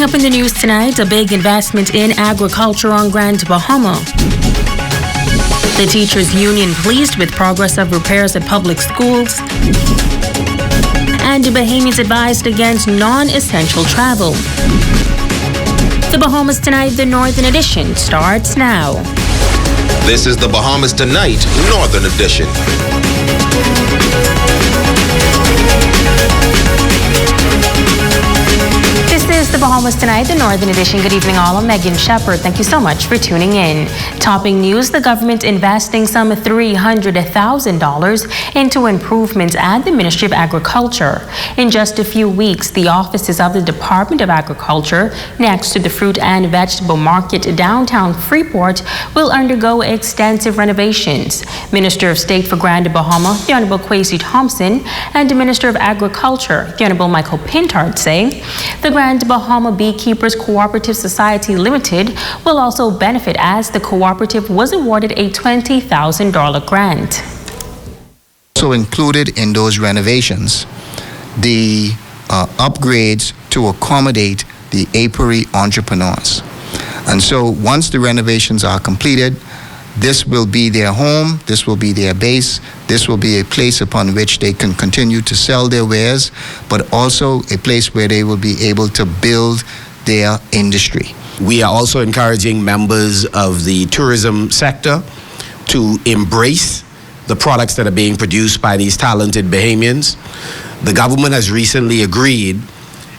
up in the news tonight, a big investment in agriculture on Grand Bahama. The teachers' union pleased with progress of repairs at public schools. And the Bahamians advised against non-essential travel. The Bahamas Tonight, the Northern Edition, starts now. This is the Bahamas Tonight, Northern Edition. This is the Bahamas Tonight, the Northern Edition. Good evening, all. I'm Megan Shepard. Thank you so much for tuning in. Topping news, the government investing some $300,000 into improvements at the Ministry of Agriculture. In just a few weeks, the offices of the Department of Agriculture, next to the fruit and vegetable market downtown Freeport, will undergo extensive renovations. Minister of State for Grand Bahama, the Honorable Kwesi Thompson, and the Minister of Agriculture, the Honorable Michael Pintard, say the Grand Bahama Beekeepers Cooperative Society Limited will also benefit as the cooperative was awarded a $20,000 grant. So included in those renovations, the upgrades to accommodate the apiary entrepreneurs. And so once the renovations are completed, this will be their home, this will be their base, this will be a place upon which they can continue to sell their wares, but also a place where they will be able to build their industry. We are also encouraging members of the tourism sector to embrace the products that are being produced by these talented Bahamians. The government has recently agreed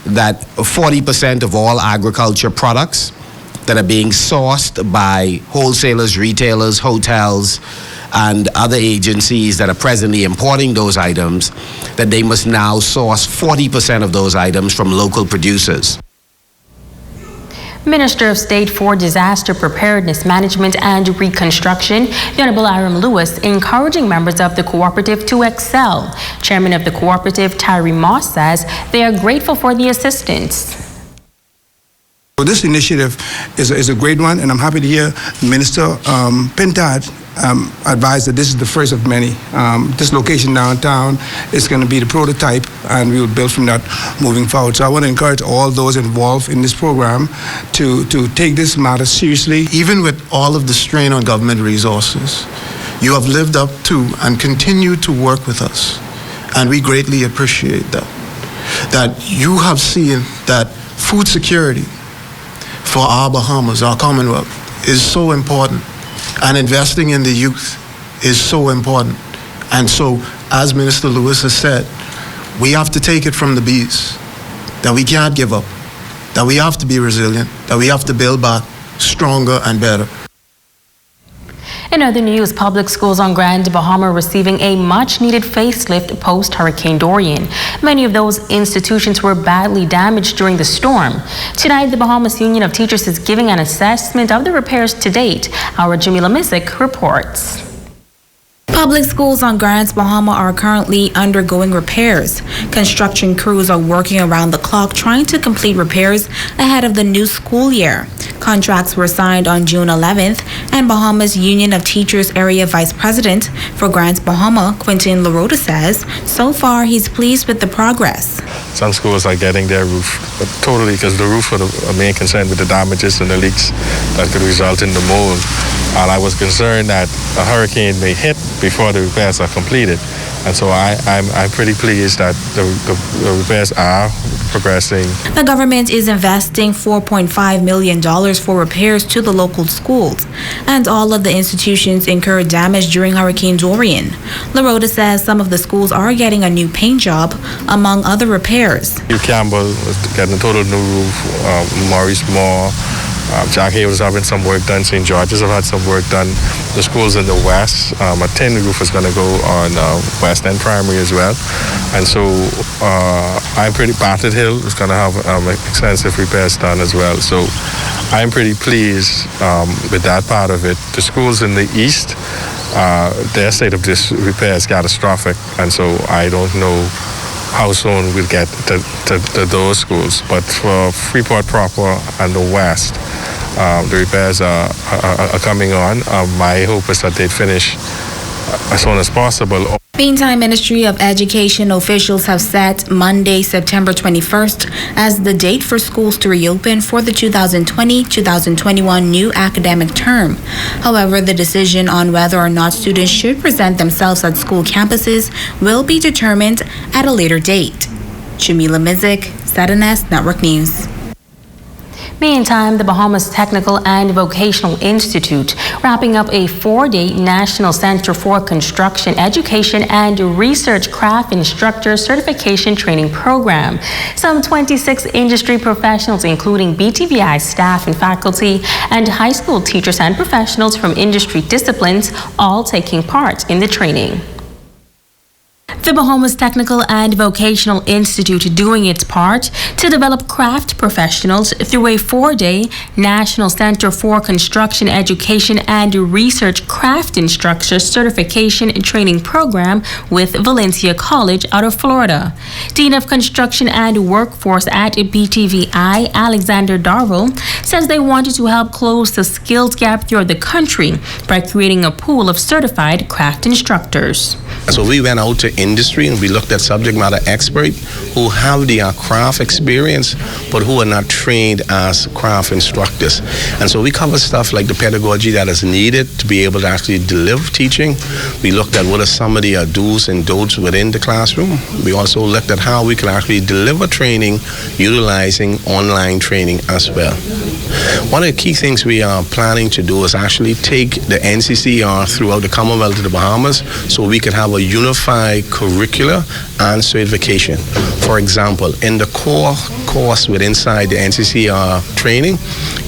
that 40% of all agriculture products that are being sourced by wholesalers, retailers, hotels, and other agencies that are presently importing those items, that they must now source 40% of those items from local producers. Minister of State for Disaster Preparedness Management and Reconstruction, the Honorable Iram Lewis, encouraging members of the cooperative to excel. Chairman of the cooperative, Tyree Moss, says they are grateful for the assistance. So this initiative is a great one, and I'm happy to hear Minister Pintard advise that this is the first of many. This location downtown is going to be the prototype, and we will build from that moving forward. So I want to encourage all those involved in this program to take this matter seriously. Even with all of the strain on government resources, you have lived up to and continue to work with us, and we greatly appreciate that. That you have seen that food security for our Bahamas, our Commonwealth, is so important, and investing in the youth is so important. And so, as Minister Lewis has said, we have to take it from the bees, that we can't give up, that we have to be resilient, that we have to build back stronger and better. In other news, public schools on Grand Bahama receiving a much-needed facelift post-Hurricane Dorian. Many of those institutions were badly damaged during the storm. Tonight, the Bahamas Union of Teachers is giving an assessment of the repairs to date. Our Jamila Mizik reports. Public schools on Grand Bahama are currently undergoing repairs. Construction crews are working around the clock trying to complete repairs ahead of the new school year. Contracts were signed on June 11th, and Bahamas Union of Teachers Area Vice President for Grand Bahama, Quentin LaRota, says so far he's pleased with the progress. Some schools are getting their roof totally, because the roof was the main concern with the damages and the leaks that could result in the mold. And I was concerned that a hurricane may hit before the repairs are completed. And so I'm pretty pleased that the repairs are progressing. The government is investing $4.5 million for repairs to the local schools, and all of the institutions incurred damage during Hurricane Dorian. LaRota says some of the schools are getting a new paint job, among other repairs. New Campbell was getting a total new roof, Maurice Moore, Jack Hay was having some work done, St. George's have had some work done. The schools in the west, a tin roof is going to go on West End Primary as well. And so I'm pretty, Battered Hill is going to have extensive repairs done as well. So I'm pretty pleased with that part of it. The schools in the east, their state of disrepair is catastrophic, and so I don't know how soon we'll get to those schools. But for Freeport proper and the west, the repairs are coming on. My hope is that they finish as soon as possible. Meantime, Ministry of Education officials have set Monday, September 21st as the date for schools to reopen for the 2020-2021 new academic term. However, the decision on whether or not students should present themselves at school campuses will be determined at a later date. Jamila Mizik, ZNS Network News. Meantime, the Bahamas Technical and Vocational Institute wrapping up a 4-day National Center for Construction Education and Research Craft Instructor Certification Training Program. Some 26 industry professionals, including BTVI staff and faculty, and high school teachers and professionals from industry disciplines, all taking part in the training. The Bahamas Technical and Vocational Institute doing its part to develop craft professionals through a 4-day National Center for Construction Education and Research Craft Instructor Certification Training Program with Valencia College out of Florida. Dean of Construction and Workforce at BTVI, Alexander Darville, says they wanted to help close the skills gap throughout the country by creating a pool of certified craft instructors. So we went out to industry and we looked at subject matter experts who have the craft experience but who are not trained as craft instructors. And so we covered stuff like the pedagogy that is needed to be able to actually deliver teaching. We looked at what are some of the do's and don'ts within the classroom. We also looked at how we can actually deliver training utilizing online training as well. One of the key things we are planning to do is actually take the NCCR throughout the Commonwealth of the Bahamas so we can have a unified curricula and certification. For example, in the core course inside the NCCR training,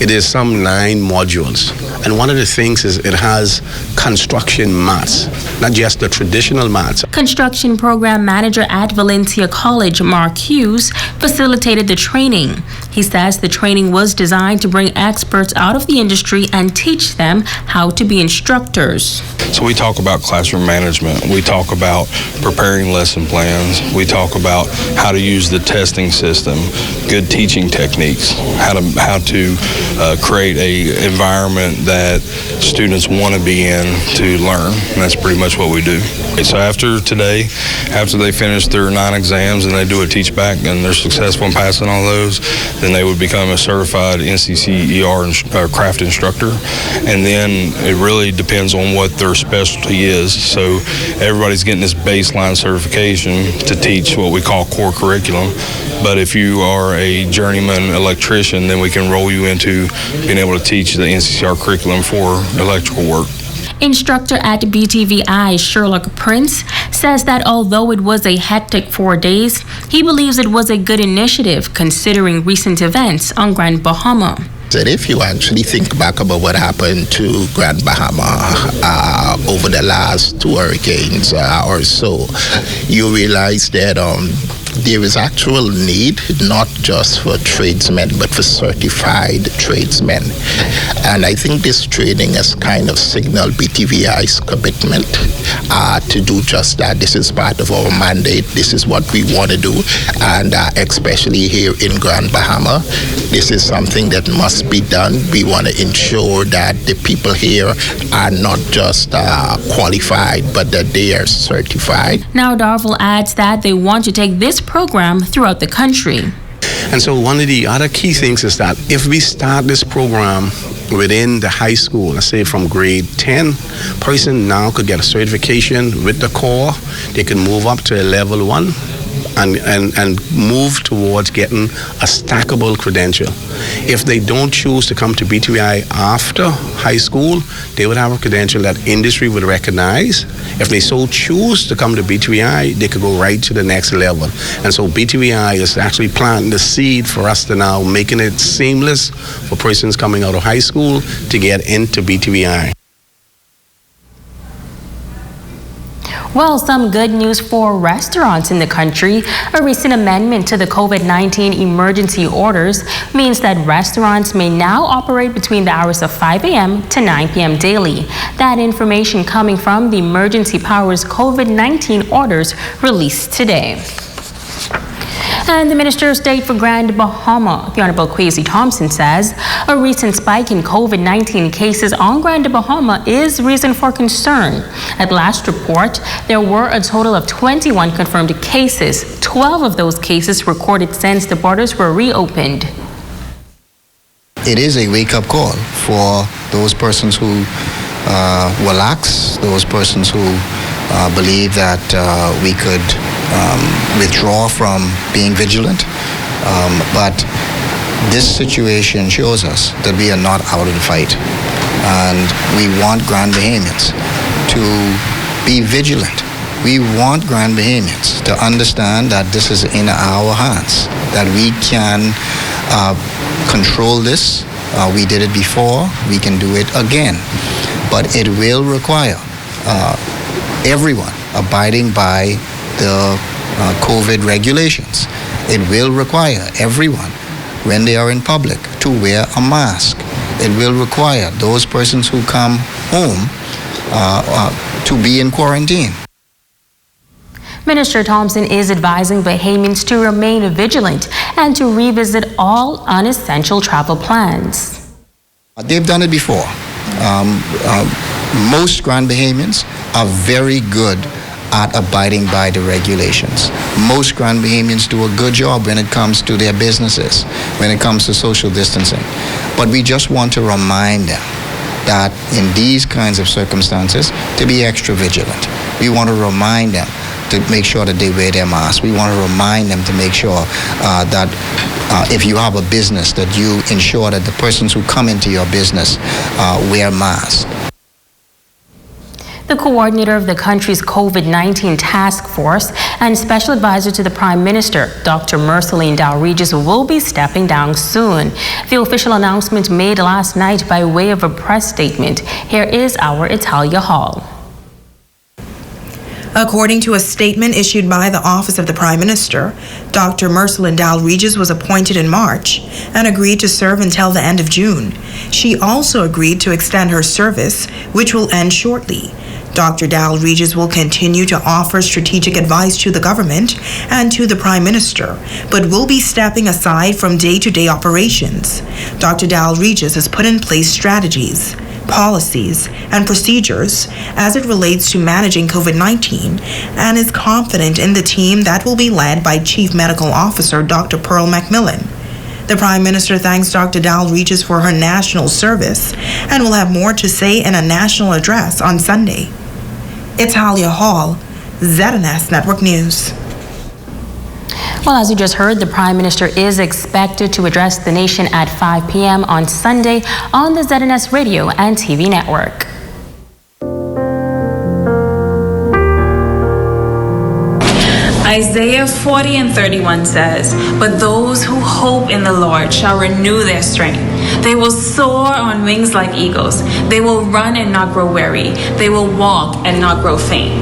it is some 9 modules. And one of the things is it has construction maths, not just the traditional maths. Construction Program Manager at Valencia College, Mark Hughes, facilitated the training. He says the training was designed to bring experts out of the industry and teach them how to be instructors. So we talk about classroom management. We talk about preparing lesson plans. We talk about how to use the testing system, good teaching techniques, how to create a environment that students want to be in to learn. And that's pretty much what we do. So after today, after they finish their 9 exams and they do a teach back and they're successful in passing all those, then they would become a certified NCCER craft instructor. And then it really depends on what their specialty is. So everybody's getting this baseline certification to teach what we call core curriculum. But if you are a journeyman electrician, then we can roll you into being able to teach the NCCR curriculum for electrical work. Instructor at BTVI, Sherlock Prince, says that although it was a hectic 4 days, he believes it was a good initiative considering recent events on Grand Bahama. That if you actually think back about what happened to Grand Bahama over the last 2 hurricanes or so, you realize that there is actual need not just for tradesmen but for certified tradesmen. And I think this training has kind of signaled BTVI's commitment to do just that. This is part of our mandate. This is what we want to do. And especially here in Grand Bahama, this is something that must be done. We want to ensure that the people here are not just qualified, but that they are certified. Now, Darville adds that they want to take this program throughout the country. And so one of the other key things is that if we start this program within the high school, let's say from grade 10, person now could get a certification with the core. They can move up to a level 1 and move towards getting a stackable credential. If they don't choose to come to BTVI after high school, they would have a credential that industry would recognize. If they so choose to come to BTVI, they could go right to the next level. And so BTVI is actually planting the seed for us to now making it seamless for persons coming out of high school to get into BTVI. Well, some good news for restaurants in the country. A recent amendment to the COVID-19 emergency orders means that restaurants may now operate between the hours of 5 a.m. to 9 p.m. daily. That information coming from the Emergency Powers COVID-19 orders released today. And the Minister of State for Grand Bahama, the Honorable Kwesi Thompson, says a recent spike in COVID-19 cases on Grand Bahama is reason for concern. At last report, there were a total of 21 confirmed cases, 12 of those cases recorded since the borders were reopened. It is a wake-up call for those persons who were lax, those persons who believe that we could withdraw from being vigilant. But this situation shows us that we are not out of the fight. And we want Grand Bahamians to be vigilant. We want Grand Bahamians to understand that this is in our hands, that we can control this. We did it before, we can do it again. But it will require everyone abiding by the COVID regulations. It will require everyone, when they are in public, to wear a mask. It will require those persons who come home to be in quarantine. Minister Thompson is advising Bahamians to remain vigilant and to revisit all unessential travel plans. They've done it before. Most Grand Bahamians are very good at abiding by the regulations. Most Grand Bahamians do a good job when it comes to their businesses, when it comes to social distancing. But we just want to remind them that in these kinds of circumstances, to be extra vigilant. We want to remind them to make sure that they wear their masks. We want to remind them to make sure that if you have a business, that you ensure that the persons who come into your business wear masks. The coordinator of the country's COVID-19 task force and special advisor to the Prime Minister, Dr. Merceline Dow-Regis, will be stepping down soon. The official announcement made last night by way of a press statement. Here is our Italia Hall. According to a statement issued by the Office of the Prime Minister, Dr. Merceline Dow-Regis was appointed in March and agreed to serve until the end of June. She also agreed to extend her service, which will end shortly. Dr. Dow-Regis will continue to offer strategic advice to the government and to the Prime Minister, but will be stepping aside from day-to-day operations. Dr. Dow-Regis has put in place strategies, policies, and procedures as it relates to managing COVID-19 and is confident in the team that will be led by Chief Medical Officer Dr. Pearl Macmillan. The Prime Minister thanks Dr. Dow-Regis for her national service and will have more to say in a national address on Sunday. Italia Hall, ZNS Network News. Well, as you just heard, the Prime Minister is expected to address the nation at 5 p.m. on Sunday on the ZNS Radio and TV network. Isaiah 40:31 says, "But those who hope in the Lord shall renew their strength. They will soar on wings like eagles. They will run and not grow weary. They will walk and not grow faint."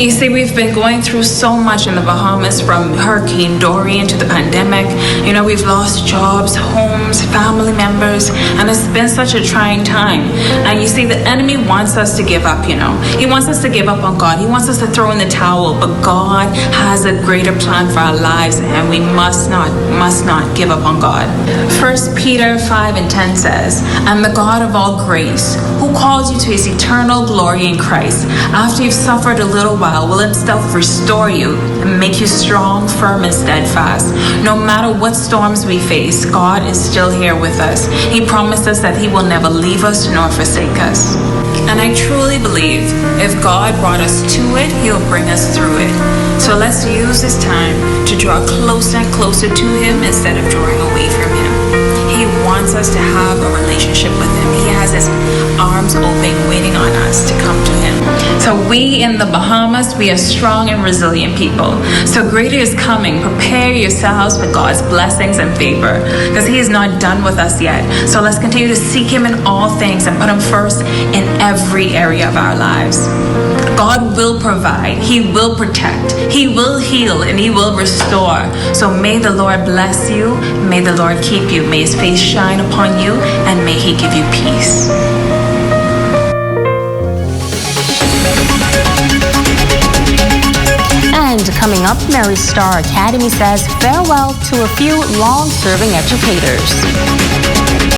You see, we've been going through so much in the Bahamas, from Hurricane Dorian to the pandemic. You know, we've lost jobs, homes, family members, and it's been such a trying time. And you see, the enemy wants us to give up, you know. He wants us to give up on God. He wants us to throw in the towel, but God has a greater plan for our lives, and we must not give up on God. 1 Peter 5:10 says, "And the God of all grace, who calls you to his eternal glory in Christ, after you've suffered a little while, will himself restore you and make you strong, firm, and steadfast." No matter what storms we face, God is still here with us. He promised us that he will never leave us nor forsake us. And I truly believe if God brought us to it, he'll bring us through it. So let's use this time to draw closer and closer to him instead of drawing away from him. He wants us to have a relationship with him. He has his arms open, waiting on us to come to him. So we in the Bahamas, we are strong and resilient people. So greater is coming. Prepare yourselves for God's blessings and favor, because he is not done with us yet. So let's continue to seek him in all things and put him first in every area of our lives. God will provide, he will protect, he will heal, and he will restore. So may the Lord bless you, may the Lord keep you, may his face shine upon you, and may he give you peace. And coming Coming up, Mary Star Academy says farewell to a few long-serving educators.